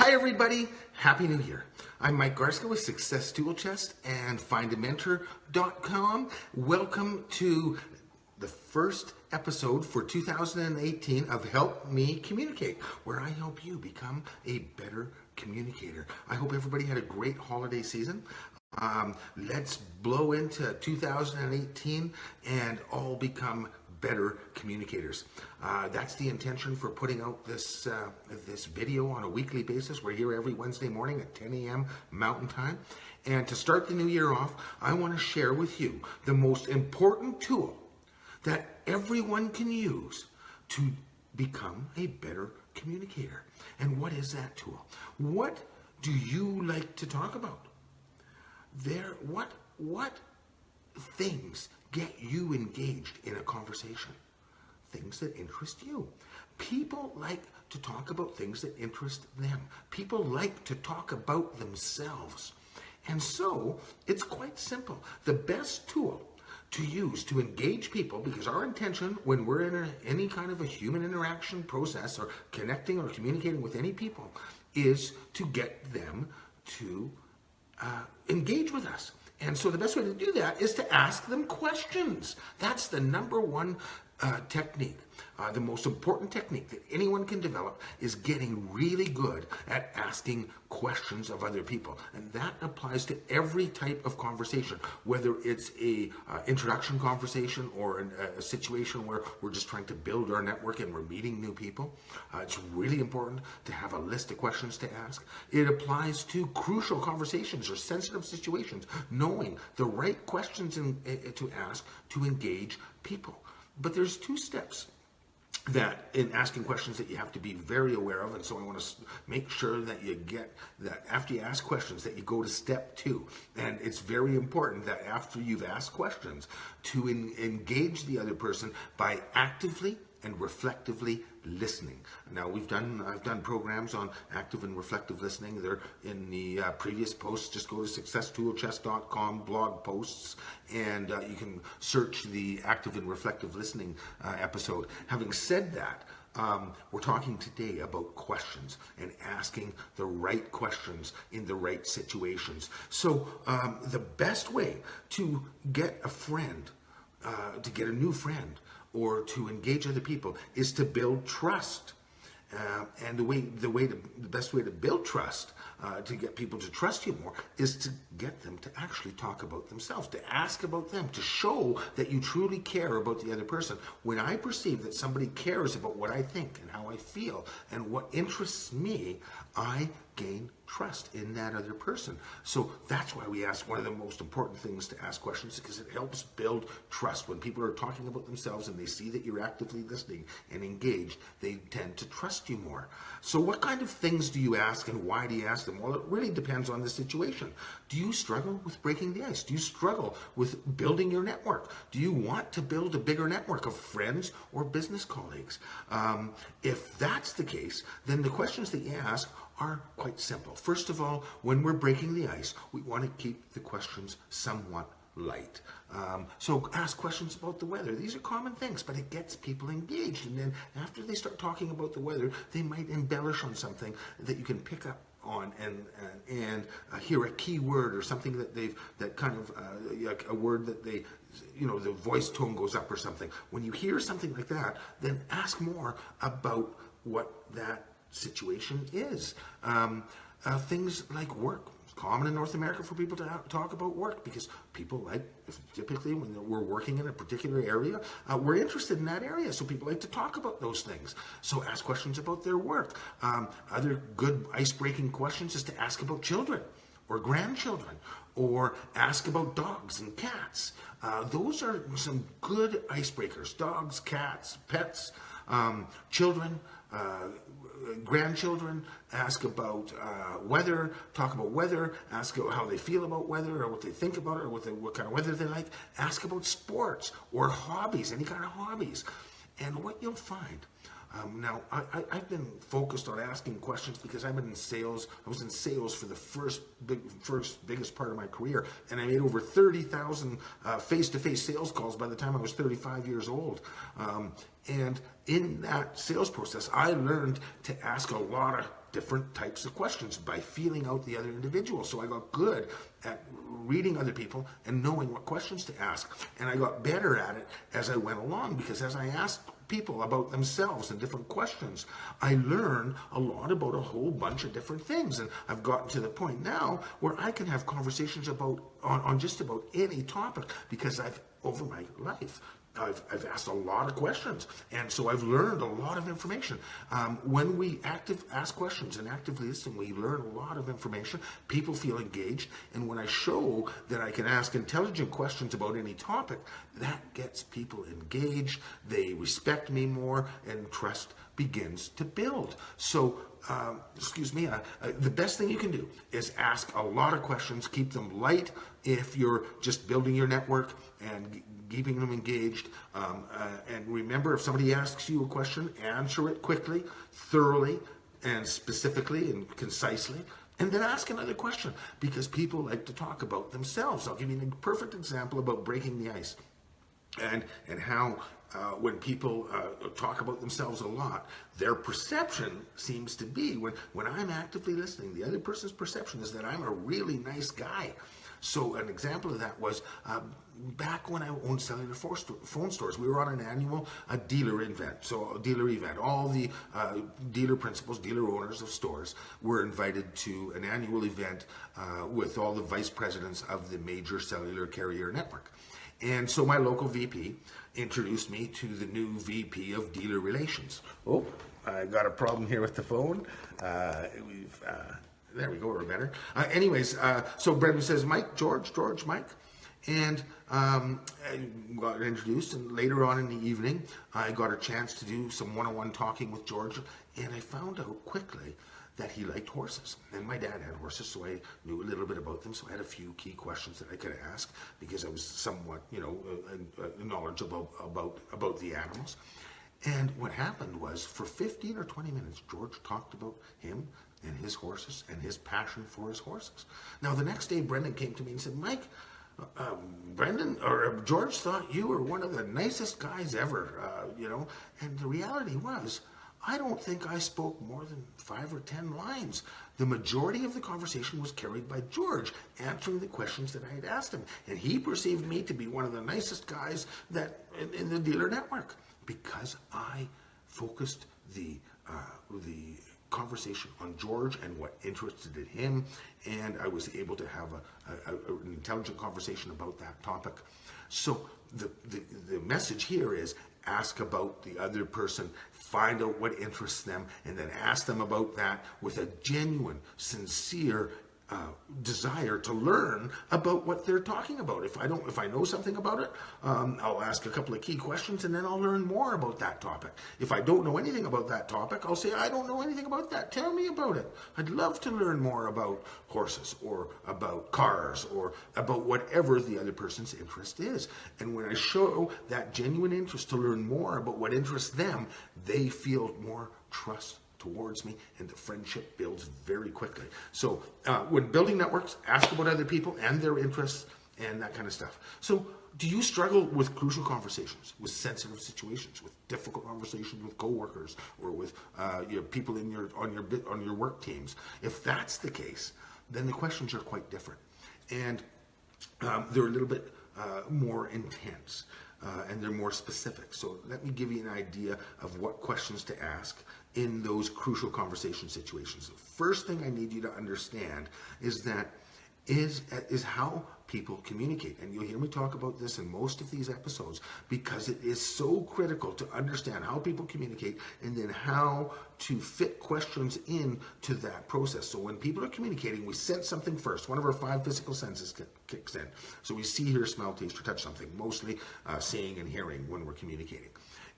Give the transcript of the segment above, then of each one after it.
Hi everybody, Happy New Year. I'm Mike Garska with Success Tool Chest and findamentor.com. Welcome to the first episode for 2018 of Help Me Communicate, where I help you become a better communicator. I hope everybody had a great holiday season. Let's blow into 2018 and all become better communicators. That's the intention for putting out this video on a weekly basis. We're here every Wednesday morning at 10 a.m. Mountain Time. And to start the new year off, I want to share with you the most important tool that everyone can use to become a better communicator. And what is that tool? What do you like to talk about? What things get you engaged in a conversation? Things that interest you. People like to talk about things that interest them. People like to talk about themselves. And so it's quite simple. The best tool to use to engage people, because our intention when we're in any kind of a human interaction process or connecting or communicating with any people, is to get them to engage with us. And so the best way to do that is to ask them questions. That's the number one technique. The most important technique that anyone can develop is getting really good at asking questions of other people. And that applies to every type of conversation, whether it's a introduction conversation or a situation where we're just trying to build our network and we're meeting new people. It's really important to have a list of questions to ask. It applies to crucial conversations or sensitive situations, knowing the right questions to ask to engage people. But there's two steps that in asking questions that you have to be very aware of, and so I want to make sure that you get that after you ask questions that you go to step 2. And it's very important that after you've asked questions to engage the other person by actively and reflectively listening. Now I've done programs on active and reflective listening. They're in the previous posts. Just go to successtoolchest.com blog posts and you can search the active and reflective listening episode. Having said that, we're talking today about questions and asking the right questions in the right situations. So the best way to get a friend, to get a new friend, or to engage other people is to build trust. And the best way to build trust, to get people to trust you more, is to get them to actually talk about themselves, to ask about them, to show that you truly care about the other person. When I perceive that somebody cares about what I think and how I feel and what interests me, I gain trust in that other person. So that's why we ask, one of the most important things to ask questions, because it helps build trust. When people are talking about themselves and they see that you're actively listening and engaged, they tend to trust you more. So what kind of things do you ask and why do you ask them? Well, it really depends on the situation. Do you struggle with breaking the ice? Do you struggle with building your network? Do you want to build a bigger network of friends or business colleagues? If that's the case, then the questions that you ask are quite simple. First of all, when we're breaking the ice, we want to keep the questions somewhat light. So ask questions about the weather. These are common things, but it gets people engaged. And then after they start talking about the weather, they might embellish on something that you can pick up on and hear a key word or something that like a word that they, the voice tone goes up or something. When you hear something like that, then ask more about what that situation is. Things like work. It's common in North America for people to talk about work because people like, typically when we're working in a particular area, we're interested in that area. So people like to talk about those things. So ask questions about their work. Other good ice-breaking questions is to ask about children or grandchildren, or ask about dogs and cats. Those are some good icebreakers. Dogs, cats, pets, children, grandchildren. Ask about weather, talk about weather, ask how they feel about weather or what they think about it or what kind of weather they like. Ask about sports or hobbies, any kind of hobbies. And what you'll find, now I've been focused on asking questions because I've been in sales. I was in sales for the biggest part of my career, and I made over 30,000 face-to-face sales calls by the time I was 35 years old. And in that sales process, I learned to ask a lot of different types of questions by feeling out the other individual. So I got good at reading other people and knowing what questions to ask. And I got better at it as I went along, because as I asked people about themselves and different questions, I learned a lot about a whole bunch of different things. And I've gotten to the point now where I can have conversations about on just about any topic, because over my life, I've asked a lot of questions, and so I've learned a lot of information. When we ask questions and actively listen, we learn a lot of information. People feel engaged, and when I show that I can ask intelligent questions about any topic, that gets people engaged. They respect me more, and trust begins to build. So, the best thing you can do is ask a lot of questions. Keep them light if you're just building your network and keeping them engaged. And remember, if somebody asks you a question, answer it quickly, thoroughly, and specifically and concisely. And then ask another question, because people like to talk about themselves. I'll give you a perfect example about breaking the ice and how when people talk about themselves a lot, their perception seems to be, when I'm actively listening, the other person's perception is that I'm a really nice guy. So an example of that was back when I owned cellular phone stores. We were on an annual dealer event. So a dealer event. All the dealer principals, dealer owners of stores were invited to an annual event with all the vice presidents of the major cellular carrier network. And so my local VP introduced me to the new VP of Dealer Relations. Oh, I got a problem here with the phone. There we go, we're better. So Brendan says, Mike, George, Mike. And I got introduced, and later on in the evening, I got a chance to do some one-on-one talking with George, and I found out quickly that he liked horses. And my dad had horses, so I knew a little bit about them, so I had a few key questions that I could ask, because I was somewhat, knowledgeable about the animals. And what happened was, for 15 or 20 minutes, George talked about him and his horses and his passion for his horses. Now, the next day, Brendan came to me and said, Mike, George thought you were one of the nicest guys ever, And the reality was, I don't think I spoke more than 5 or 10 lines. The majority of the conversation was carried by George, answering the questions that I had asked him. And he perceived me to be one of the nicest guys in the dealer network, because I focused the conversation on George and what interested him, and I was able to have an intelligent conversation about that topic. So the message here is, ask about the other person, find out what interests them, and then ask them about that with a genuine, sincere desire to learn about what they're talking about. If I know something about it, I'll ask a couple of key questions, and then I'll learn more about that topic. If I don't know anything about that topic, I'll say, I don't know anything about that. Tell me about it. I'd love to learn more about horses, or about cars, or about whatever the other person's interest is. And when I show that genuine interest to learn more about what interests them, they feel more trust towards me, and the friendship builds very quickly. So when building networks, ask about other people and their interests and that kind of stuff. So do you struggle with crucial conversations, with sensitive situations, with difficult conversations with coworkers, or with people on your work teams? If that's the case, then the questions are quite different, and they're a little bit more intense. And they're more specific. So let me give you an idea of what questions to ask in those crucial conversation situations. The first thing I need you to understand is how people communicate. And you'll hear me talk about this in most of these episodes, because it is so critical to understand how people communicate, and then how to fit questions into that process. So when people are communicating, we sense something first. One of our 5 physical senses kicks in. So we see, hear, smell, taste, or touch something, mostly seeing and hearing when we're communicating.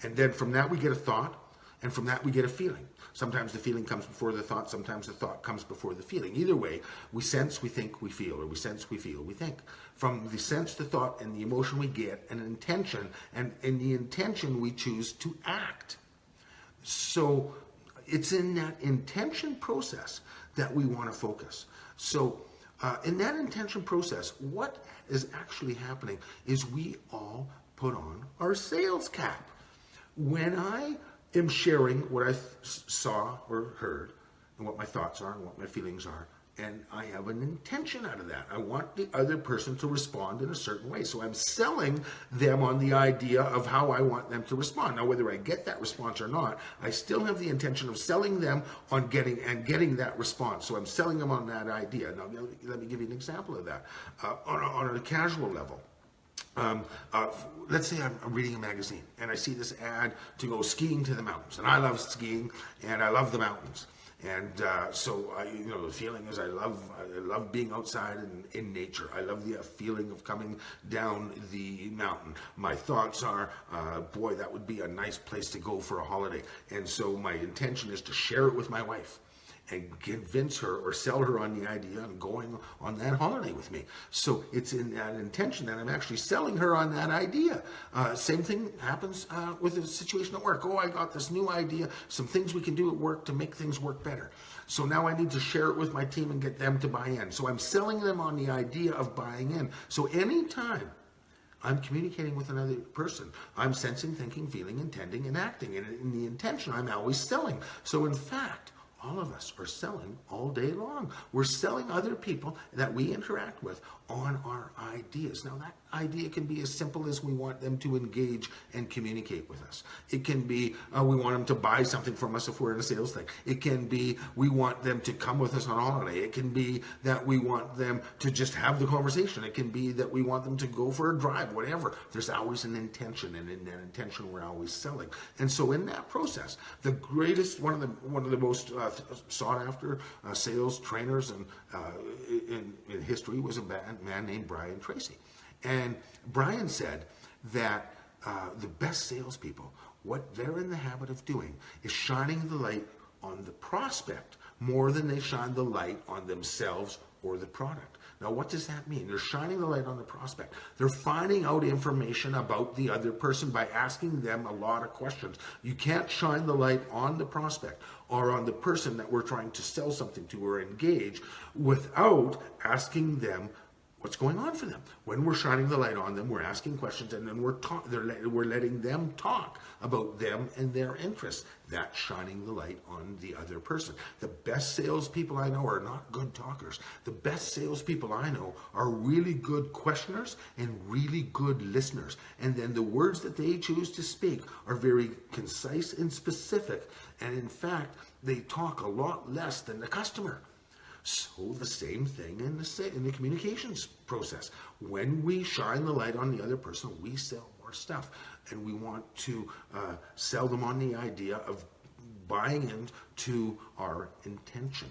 And then from that we get a thought, and from that we get a feeling. Sometimes the feeling comes before the thought, sometimes the thought comes before the feeling. Either way, we sense, we think, we feel, or we sense, we feel, we think. From the sense, the thought, and the emotion, we get an intention, and in the intention we choose to act. So it's in that intention process that we want to focus. So in that intention process, what is actually happening is we all put on our sales cap. When I am sharing what I saw or heard, and what my thoughts are and what my feelings are. And I have an intention out of that. I want the other person to respond in a certain way. So I'm selling them on the idea of how I want them to respond. Now, whether I get that response or not, I still have the intention of selling them on getting that response. So I'm selling them on that idea. Now, let me give you an example of that. On a casual level, let's say I'm reading a magazine and I see this ad to go skiing to the mountains. And I love skiing and I love the mountains. And so the feeling is I love being outside in nature. I love the feeling of coming down the mountain. My thoughts are, boy, that would be a nice place to go for a holiday. And so my intention is to share it with my wife and convince her or sell her on the idea of going on that holiday with me. So it's in that intention that I'm actually selling her on that idea. Same thing happens with a situation at work. Oh, I got this new idea, some things we can do at work to make things work better. So now I need to share it with my team and get them to buy in. So I'm selling them on the idea of buying in. So anytime I'm communicating with another person, I'm sensing, thinking, feeling, intending, and acting. And in the intention, I'm always selling. So in fact, all of us are selling all day long. We're selling other people that we interact with on our ideas. Now, that idea can be as simple as we want them to engage and communicate with us. It can be we want them to buy something from us if we're in a sales thing. It can be we want them to come with us on holiday. It can be that we want them to just have the conversation. It can be that we want them to go for a drive, whatever. There's always an intention, and in that intention, we're always selling. And so in that process, the greatest, one of the most sought after sales trainers in history was a man named Brian Tracy. And Brian said that the best salespeople, what they're in the habit of doing is shining the light on the prospect more than they shine the light on themselves or the product. Now, what does that mean? They're shining the light on the prospect. They're finding out information about the other person by asking them a lot of questions. You can't shine the light on the prospect or on the person that we're trying to sell something to or engage without asking them what's going on for them. When we're shining the light on them, we're asking questions, and then we're letting them talk about them and their interests. That's shining the light on the other person. The best salespeople I know are not good talkers. The best salespeople I know are really good questioners and really good listeners. And then the words that they choose to speak are very concise and specific. And in fact, they talk a lot less than the customer. So the same thing in the communications process. When we shine the light on the other person, we sell more stuff. And we want to sell them on the idea of buying into our intention.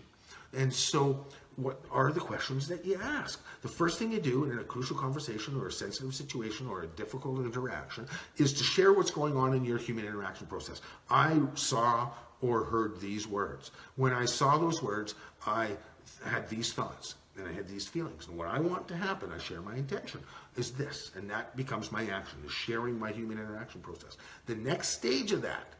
And so what are the questions that you ask? The first thing you do in a crucial conversation or a sensitive situation or a difficult interaction is to share what's going on in your human interaction process. I saw or heard these words. When I saw those words, I had these thoughts and I had these feelings. And what I want to happen, I share my intention, is this. And that becomes my action, is sharing my human interaction process. The next stage of that,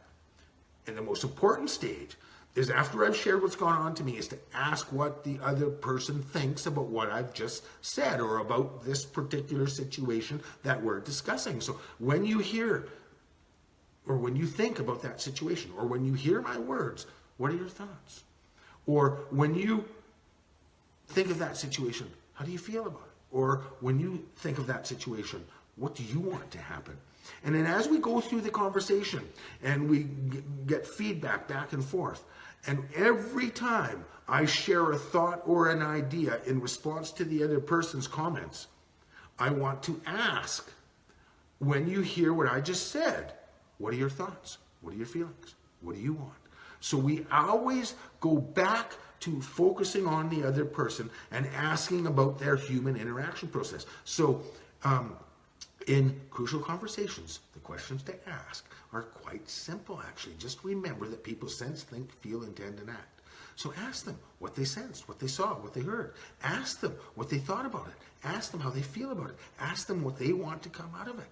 and the most important stage, is after I've shared what's gone on to me, is to ask what the other person thinks about what I've just said or about this particular situation that we're discussing. So when you hear or when you think about that situation or when you hear my words, what are your thoughts? Or when you think of that situation, how do you feel about it? Or when you think of that situation, what do you want to happen? And then as we go through the conversation and we get feedback back and forth, and every time I share a thought or an idea in response to the other person's comments, I want to ask, when you hear what I just said, what are your thoughts? What are your feelings? What do you want? So we always go back to focusing on the other person and asking about their human interaction process. So in crucial conversations, the questions to ask are quite simple, actually. Just remember that people sense, think, feel, intend, and act. So ask them what they sensed, what they saw, what they heard. Ask them what they thought about it. Ask them how they feel about it. Ask them what they want to come out of it.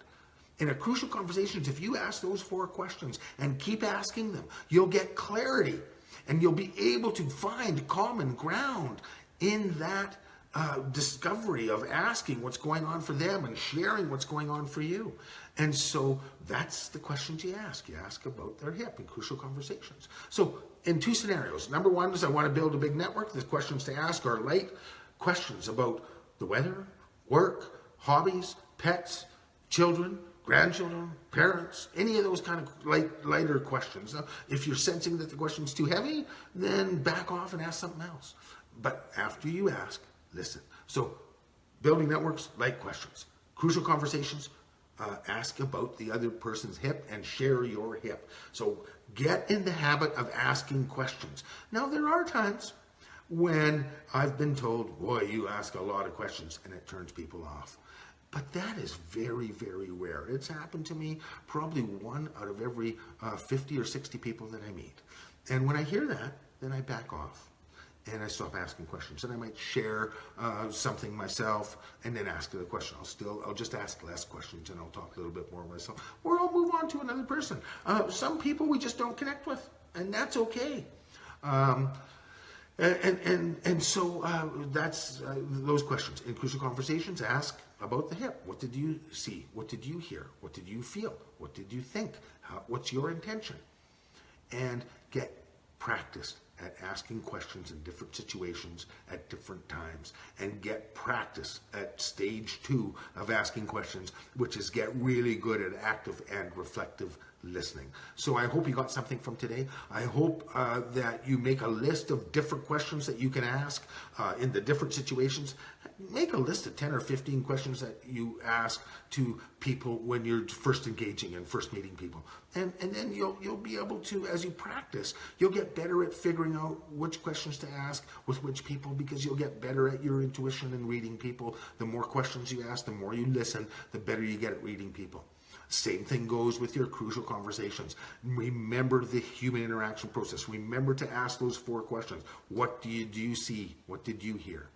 In a crucial conversations, if you ask those 4 questions and keep asking them, you'll get clarity and you'll be able to find common ground in that discovery of asking what's going on for them and sharing what's going on for you. And so that's the questions you ask. You ask about their hip in crucial conversations. So in two scenarios. Number one is I want to build a big network. The questions to ask are light questions about the weather, work, hobbies, pets, children, grandchildren, parents, any of those kind of lighter questions. Now, if you're sensing that the question's too heavy, then back off and ask something else. But after you ask, listen. So building networks, light questions. Crucial conversations, ask about the other person's hip and share your hip. So get in the habit of asking questions. Now, there are times when I've been told, boy, you ask a lot of questions, and it turns people off. But that is very, very rare. It's happened to me probably 1 out of every 50 or 60 people that I meet. And when I hear that, then I back off and I stop asking questions. And I might share something myself and then ask the question. I'll just ask less questions and I'll talk a little bit more myself. Or I'll move on to another person. Some people we just don't connect with, and that's okay. So that's those questions. In crucial conversations, ask about the hip. What did you see? What did you hear? What did you feel? What did you think? What's your intention? And get practiced at asking questions in different situations at different times, and get practice at stage 2 of asking questions, which is get really good at active and reflective listening. So I hope you got something from today. I hope that you make a list of different questions that you can ask in the different situations. Make a list of 10 or 15 questions that you ask to people when you're first engaging and first meeting people. And then you'll be able to, as you practice, you'll get better at figuring out which questions to ask with which people, because you'll get better at your intuition and reading people. The more questions you ask, the more you listen, the better you get at reading people. Same thing goes with your crucial conversations. Remember the human interaction process. Remember to ask those 4 questions. What do you see? What did you hear?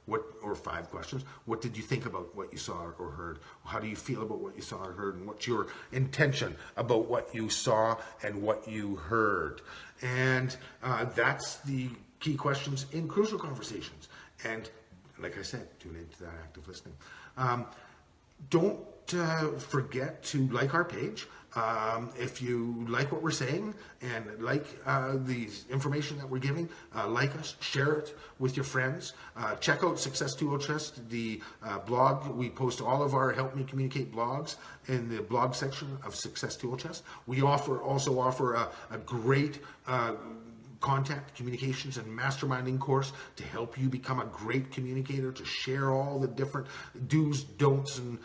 Or 5 questions. What did you think about what you saw or heard? How do you feel about what you saw or heard? And what's your intention about what you saw and what you heard? And that's the key questions in crucial conversations. And like I said, tune into that active listening. Don't forget to like our page. If you like what we're saying and like the information that we're giving, like us, share it with your friends. Check out Success Tool Chest, the blog. We post all of our Help Me Communicate blogs in the blog section of Success Tool Chest. We also offer a great contact, communications, and masterminding course to help you become a great communicator, to share all the different do's, don'ts, and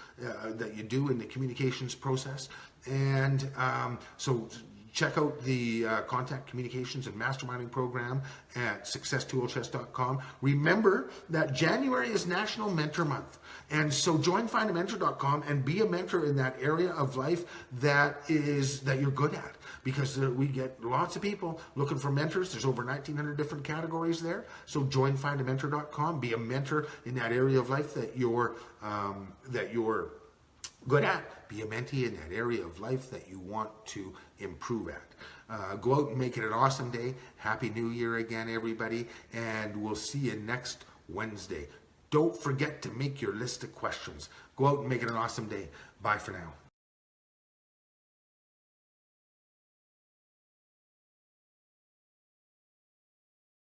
that you do in the communications process. And so check out the contact, communications, and masterminding program at successtoolchest.com. Remember that January is National Mentor Month. And so join findamentor.com and be a mentor in that area of life that you're good at. Because we get lots of people looking for mentors. There's over 1,900 different categories there. So join findamentor.com. Be a mentor in that area of life that you're good at. Be a mentee in that area of life that you want to improve at. Go out and make it an awesome day. Happy New Year again, everybody. And we'll see you next Wednesday. Don't forget to make your list of questions. Go out and make it an awesome day. Bye for now.